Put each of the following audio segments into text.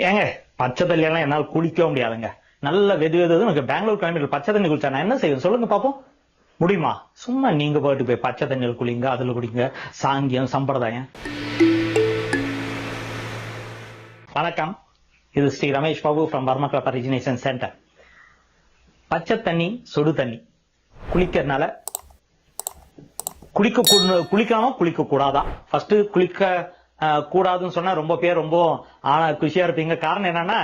ஏங்க பச்சை தண்ணி எல்லாம் என்னால குளிக்க முடியாதுங்க. நல்ல வெது வெது எனக்கு பெங்களூர் கிளைமேட்ல பச்சை தண்ணி குளிச்சா நான் என்ன செய்வேன் சொல்லுங்க பாப்போம். முடியுமா? சும்மா நீங்க போயிட்டு போய் பச்சை தண்ணியில் குளிங்க, அதுல குடிங்க. சாங்கியம் சம்பிரதாயம். வணக்கம், இது Shri Ramesh Babu from Varma club origination centre. பச்சை தண்ணி சுடு தண்ணி குளிக்கிறதுனால குளிக்காம குளிக்க கூடாதா? ஃபர்ஸ்ட் குளிக்க கூடாதுன்னு சொன்னா ரொம்ப பேர் ரொம்ப குஷியா இருப்பீங்க. காரணம் என்னன்னா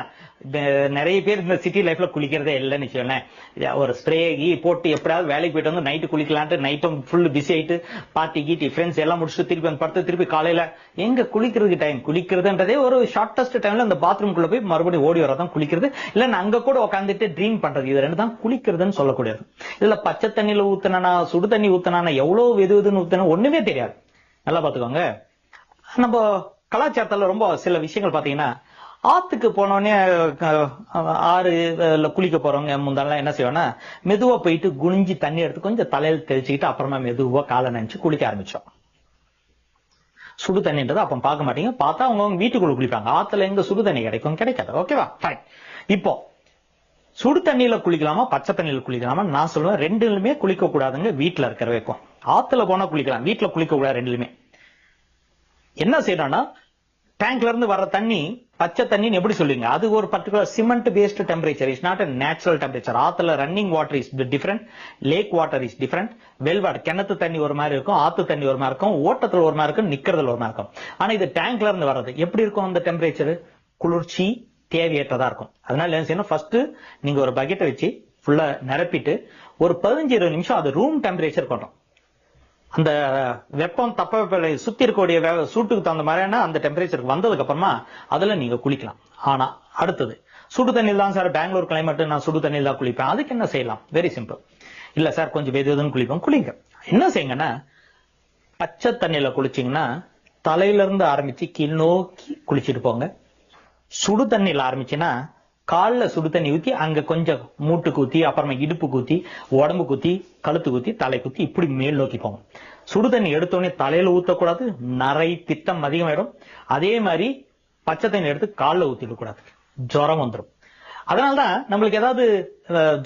நிறைய பேர் இந்த சிட்டி லைஃப்ல குளிக்கிறதே இல்லைன்னு சொன்னேன். ஒரு ஸ்ப்ரே போட்டு எப்படியாவது வேலைக்கு போயிட்டு வந்து நைட்டு குளிக்கலான்ட்டு நைட்டும் ஃபுல் பிஸி ஆயிட்டு பார்ட்டி கீட்டி ஃப்ரெண்ட்ஸ் எல்லாம் முடிச்சுட்டு திருப்பி வந்து படுத்து திருப்பி காலையில எங்க குளிக்கிறதுக்கு டைம்? குளிக்கிறதுன்றதே ஒரு ஷார்டஸ்ட் டைம்ல அந்த பாத்ரூம்குள்ள போய் மறுபடியும் ஓடி வரதான் குளிக்கிறது. இல்ல அங்க கூட உட்காந்துட்டு ட்ரீம் பண்றது. இது ரெண்டு தான் குளிக்கிறதுன்னு சொல்லக்கூடியது. இதுல பச்சை தண்ணியில ஊத்தினா சுடு தண்ணி ஊத்தினா எவ்வளவு வெது வெதுன்னு ஊத்தினா ஒண்ணுமே தெரியாது. நல்லா பாத்துக்கோங்க. நம்ம கலாச்சாரத்துல ரொம்ப சில விஷயங்கள் பாத்தீங்கன்னா, ஆத்துக்கு போனோடனே ஆறு குளிக்க போறவங்க முந்தாலாம் என்ன செய்வோம்னா மெதுவா போயிட்டு குனிஞ்சு தண்ணி எடுத்து கொஞ்சம் தலையில தெளிச்சுக்கிட்டு அப்புறமா மெதுவா காலை நினைச்சு குளிக்க ஆரம்பிச்சோம். சுடு தண்ணின்றது அப்ப பார்க்க மாட்டீங்க. பார்த்தா அவங்க வீட்டுக்குள்ள குளிப்பாங்க. ஆத்துல எங்க சுடு தண்ணி கிடைக்கும்? கிடைக்காது. ஓகேவா? ஃபைன். இப்போ சுடு தண்ணியில குளிக்கலாமா பச்சை தண்ணியில குளிக்கலாமா? நான் சொல்லுவேன் ரெண்டுலுமே குளிக்க கூடாதுங்க. வீட்டுல இருக்கிற வைக்கும். ஆத்துல போனா குளிக்கலாம், வீட்டுல குளிக்க கூடாது. ரெண்டுலுமே என்ன செய்யணும்னா, டேங்க்ல இருந்து வர தண்ணி பச்சை தண்ணி எப்படி சொல்லுவீங்க? அது ஒரு particular cement paste temperature. Is not a natural temperature. ஆத்துல running water is different, lake water is different. Well water கிணத்து தண்ணி ஒரு மாதிரி இருக்கும், ஆத்து தண்ணி ஒரு மாதிரி இருக்கும், ஓட்டத்துல ஒரு மாதிரி இருக்கும், நிக்கிறதுல ஒரு மாதிரி இருக்கும். ஆனா இது டேங்க்ல இருந்து வர்றது எப்படி இருக்கும்? அந்த டெம்பரேச்சர் குளிர்ச்சி தேவையற்றதா இருக்கும். அதனால என்ன செய்யணும், ஃபர்ஸ்ட் நீங்க ஒரு பக்கெட்டை வச்சு ஃபுல்லா நிரப்பிட்டு ஒரு 15-20 நிமிஷம் அது ரூம் டெம்பரேச்சர் கொண்டோம். அந்த வெப்பம் தப்ப சுத்தி இருக்கக்கூடிய சூட்டுக்கு தகுந்த மாதிரியான அந்த டெம்பரேச்சருக்கு வந்ததுக்கு அப்புறமா அதுல நீங்க குளிக்கலாம். ஆனா அடுத்தது சுடு தண்ணியில் தான் சார் பெங்களூர் கிளைமேட், நான் சுடு தண்ணியில் தான் குளிப்பேன். அதுக்கு என்ன செய்யலாம்? Very simple. இல்ல சார் கொஞ்சம் வெதுன்னு குளிப்போம், குளிங்க. என்ன செய்யுங்கன்னா, பச்சை தண்ணியில குளிச்சீங்கன்னா தலையில இருந்து ஆரம்பிச்சு கீழ் நோக்கி குளிச்சுட்டு போங்க. சுடு தண்ணியில் ஆரம்பிச்சுன்னா கால்ல சுடு தண்ணி ஊத்தி அங்க கொஞ்சம் மூட்டு குத்தி, அப்புறமா இடுப்பு குத்தி, உடம்பு குத்தி, கழுத்து குத்தி, தலை குத்தி இப்படி மேல் நோக்கி போங்க. சுடு தண்ணி எடுத்தோடனே தலையில ஊத்தக்கூடாது, நரை பித்தம் அதிகமாயிடும். அதே மாதிரி பச்சை தண்ணி எடுத்து கால்ல ஊத்திட கூடாது, ஜுரம் வந்துடும். அதனாலதான் நம்மளுக்கு ஏதாவது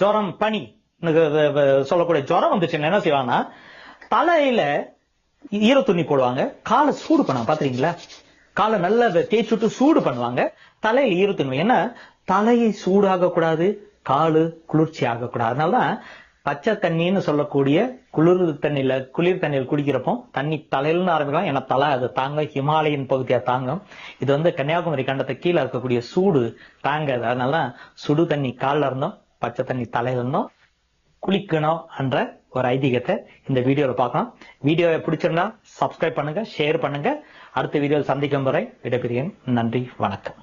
ஜுரம் பனி சொல்லக்கூடிய ஜுரம் வந்துச்சுன்னா என்ன செய்வாங்கன்னா, தலையில ஈர துணி போடுவாங்க, காலை சூடு பண்ணுவாங்க. பாத்துறீங்களா? காலை நல்லா தேய்ச்சி விட்டு சூடு பண்ணுவாங்க, தலையில ஈர துணி. ஏன்னா தலையை சூடாக கூடாது, காலு குளிர்ச்சி ஆகக்கூடாது. அதனாலதான் பச்சை தண்ணின்னு சொல்லக்கூடிய குளிர் தண்ணியில் குடிக்கிறப்போ தண்ணி தலையில ஆரம்பிக்கலாம். ஏன்னா தலை அது தாங்க ஹிமாலயன் பகுதியா தாங்கும். இது கன்னியாகுமரி கண்டத்தை கீழே இருக்கக்கூடிய சூடு தாங்காது. அதனாலதான் சுடு தண்ணி காலில் இருந்தோம், பச்சை தண்ணி தலையில இருந்தோம் குளிக்கணும் என்ற ஒரு ஐதீகத்தை இந்த வீடியோல பார்க்கலாம். வீடியோவை பிடிச்சிருந்தா சப்ஸ்கிரைப் பண்ணுங்க, ஷேர் பண்ணுங்க. அடுத்த வீடியோவில் சந்திக்கும் வரை விடைபெறுகிறேன். நன்றி, வணக்கம்.